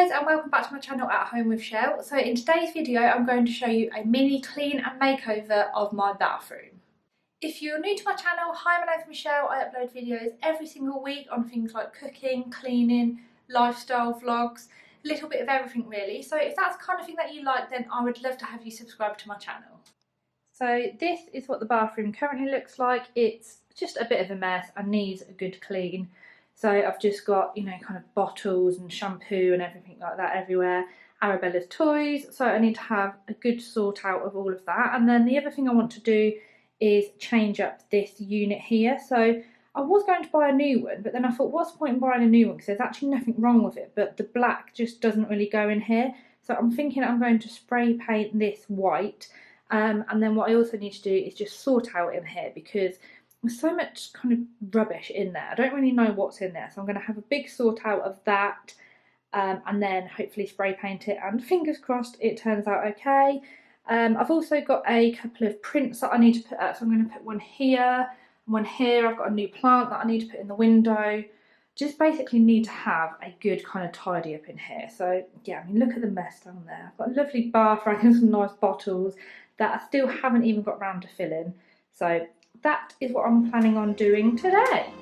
guys, and welcome back to my channel At Home with Chelle. So in today's video I'm going to show you a mini clean and makeover of my bathroom. If you're new to my channel, hi, my name's Michelle. I upload videos every single week on things like cooking, cleaning, lifestyle vlogs, a little bit of everything really. So if that's the kind of thing that you like, then I would love to have you subscribe to my channel. So this is what the bathroom currently looks like. It's just a bit of a mess and needs a good clean. So I've just got, you know, kind of bottles and shampoo and everything like that everywhere. Arabella's toys. So I need to have a good sort out of all of that. And then the other thing I want to do is change up this unit here. So I was going to buy a new one, but then I thought, what's the point in buying a new one? Because there's actually nothing wrong with it, but the black just doesn't really go in here. So I'm thinking I'm going to spray paint this white. And then what I also need to do is just sort out in here, because there's so much kind of rubbish in there. I don't really know what's in there, so I'm going to have a big sort out of that, and then hopefully spray paint it, and fingers crossed it turns out okay. I've also got a couple of prints that I need to put up, so I'm going to put one here and one here. I've got a new plant that I need to put in the window. Just basically need to have a good kind of tidy up in here. So yeah, I mean, look at the mess down there. I've got a lovely bath rack and some nice bottles that I still haven't even got round to filling. So that is what I'm planning on doing today.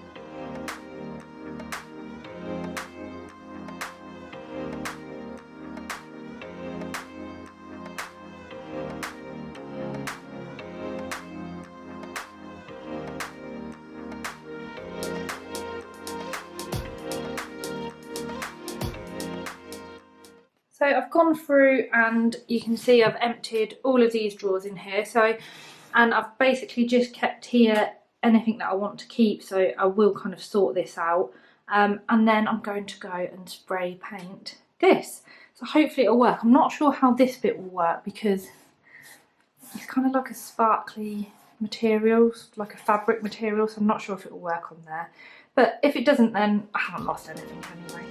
So I've gone through and you can see I've emptied all of these drawers in here. And I've basically just kept here anything that I want to keep, so I will kind of sort this out. And then I'm going to go and spray paint this. So hopefully it'll work. I'm not sure how this bit will work because it's kind of like a sparkly material, like a fabric material, so I'm not sure if it will work on there. But if it doesn't, then I haven't lost anything anyway.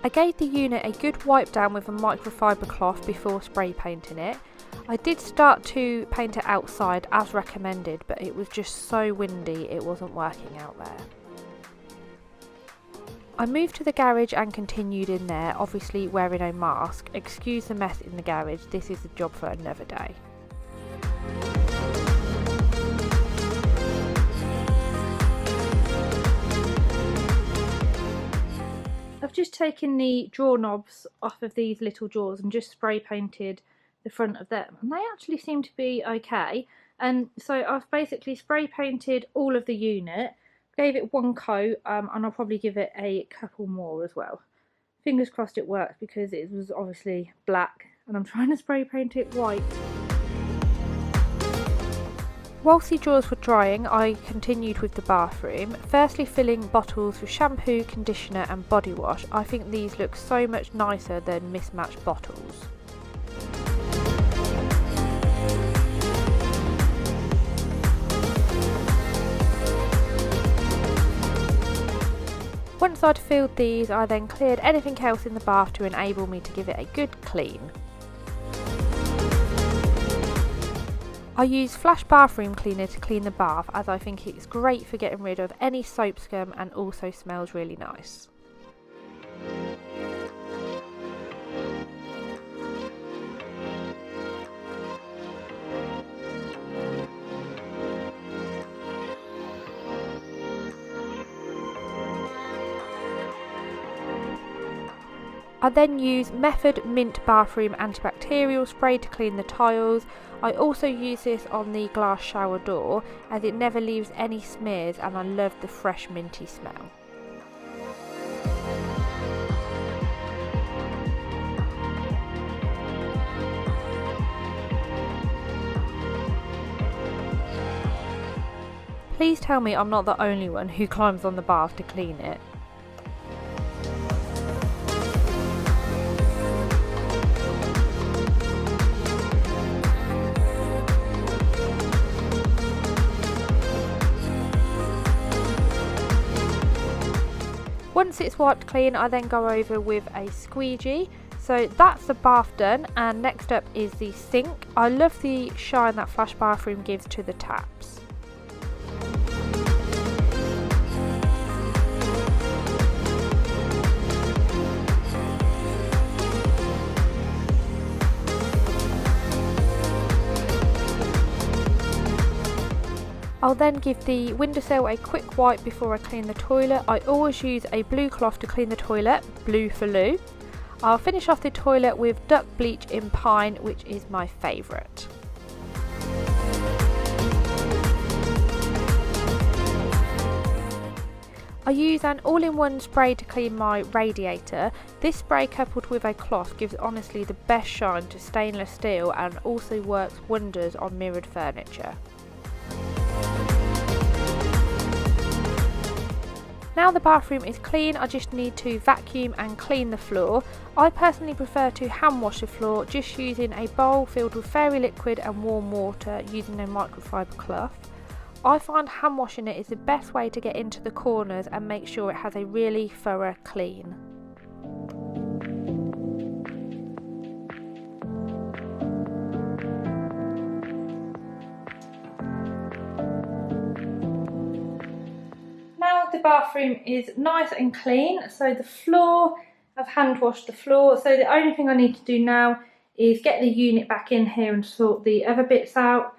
I gave the unit a good wipe down with a microfiber cloth before spray painting it. I did start to paint it outside as recommended, but it was just so windy it wasn't working out there. I moved to the garage and continued in there, obviously wearing a mask. Excuse the mess in the garage, this is a job for another day. I've just taken the drawer knobs off of these little drawers and just spray painted the front of them, and they actually seem to be okay. And so I've basically spray painted all of the unit, gave it one coat, and I'll probably give it a couple more as well. Fingers crossed it works, because it was obviously black and I'm trying to spray paint it white. Whilst the drawers were drying, I continued with the bathroom, firstly filling bottles with shampoo, conditioner and body wash. I think these look so much nicer than mismatched bottles. Once I'd filled these, I then cleared anything else in the bath to enable me to give it a good clean. I use Flash bathroom cleaner to clean the bath, as I think it's great for getting rid of any soap scum and also smells really nice. I then use Method Mint Bathroom Antibacterial Spray to clean the tiles. I also use this on the glass shower door, as it never leaves any smears and I love the fresh minty smell. Please tell me I'm not the only one who climbs on the bath to clean it. Once it's wiped clean, I then go over with a squeegee. So that's the bath done, and next up is the sink. I love the shine that Flash Bathroom gives to the taps. I'll then give the windowsill a quick wipe before I clean the toilet. I always use a blue cloth to clean the toilet, blue for Lou. I'll finish off the toilet with duck bleach in pine, which is my favourite. I use an all-in-one spray to clean my radiator. This spray coupled with a cloth gives honestly the best shine to stainless steel and also works wonders on mirrored furniture. Now the bathroom is clean, I just need to vacuum and clean the floor. I personally prefer to hand wash the floor, just using a bowl filled with fairy liquid and warm water using a microfiber cloth. I find hand washing it is the best way to get into the corners and make sure it has a really thorough clean. The bathroom is nice and clean, so the floor, I've hand washed the floor, so the only thing I need to do now is get the unit back in here and sort the other bits out.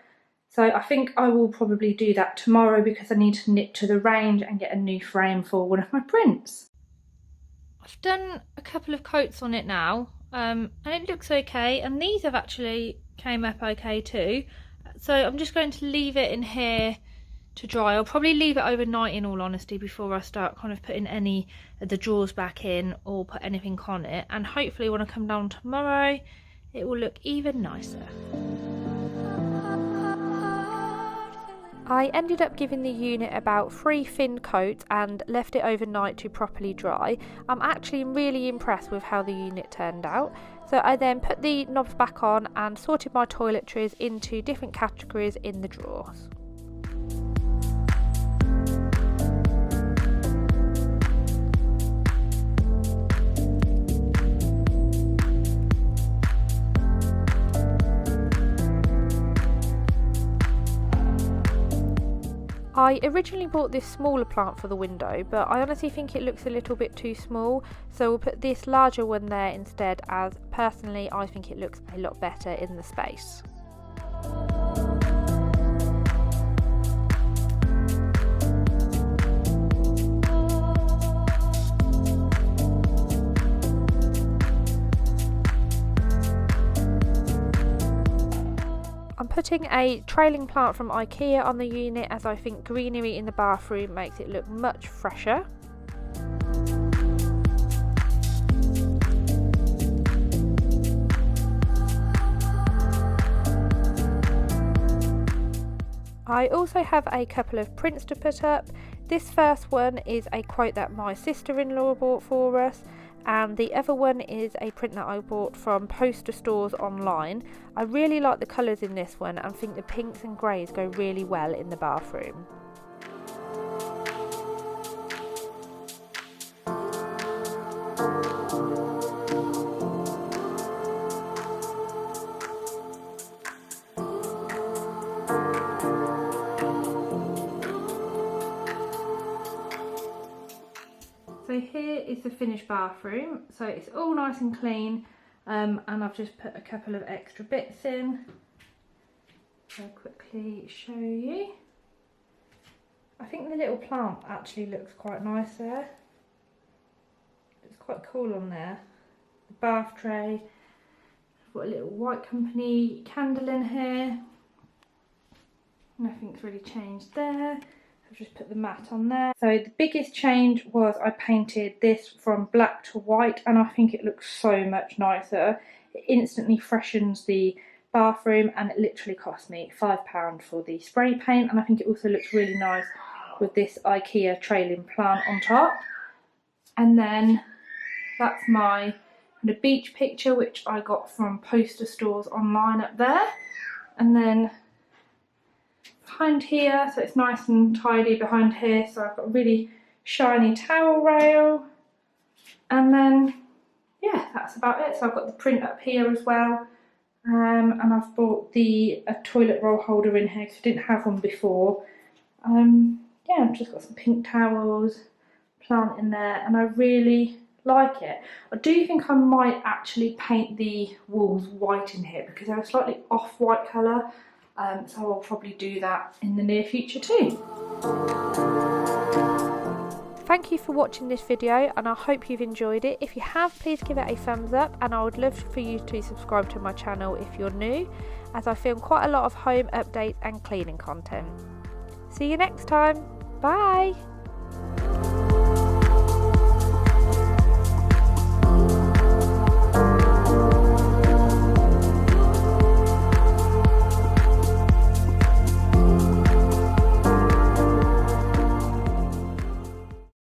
So I think I will probably do that tomorrow because I need to nip to the range and get a new frame for one of my prints. I've done a couple of coats on it now, and it looks okay, and these have actually came up okay too. So I'm just going to leave it in here to dry. I'll probably leave it overnight in all honesty before I start kind of putting any of the drawers back in or put anything on it, and hopefully when I come down tomorrow it will look even nicer. I ended up giving the unit about 3 thin coats and left it overnight to properly dry. I'm actually really impressed with how the unit turned out. So I then put the knobs back on and sorted my toiletries into different categories in the drawers. I originally bought this smaller plant for the window, but I honestly think it looks a little bit too small, so we'll put this larger one there instead, as personally I think it looks a lot better in the space. I'm putting a trailing plant from IKEA on the unit, as I think greenery in the bathroom makes it look much fresher. I also have a couple of prints to put up. This first one is a quote that my sister-in-law bought for us, and the other one is a print that I bought from poster stores online. I really like the colours in this one and think the pinks and greys go really well in the bathroom. So here is the finished bathroom. So it's all nice and clean, and I've just put a couple of extra bits in. I'll quickly show you. I think the little plant actually looks quite nice there. It's quite cool on there. The bath tray. I've got a little White Company candle in here. Nothing's really changed there. I've just put the mat on there. So the biggest change was I painted this from black to white, and I think it looks so much nicer. It instantly freshens the bathroom, and it literally cost me £5 for the spray paint, and I think it also looks really nice with this IKEA trailing plant on top. And then that's my kind of beach picture, which I got from poster stores online up there. And then behind here, so it's nice and tidy behind here, so I've got a really shiny towel rail. And then yeah, that's about it. So I've got the print up here as well. And I've brought a toilet roll holder in here because I didn't have one before. Yeah, I've just got some pink towels, plant in there, and I really like it. I do think I might actually paint the walls white in here because they're a slightly off-white colour, so I'll probably do that in the near future too. Thank you for watching this video, and I hope you've enjoyed it. If you have, please give it a thumbs up, and I would love for you to subscribe to my channel if you're new, as I film quite a lot of home updates and cleaning content. See you next time. Bye!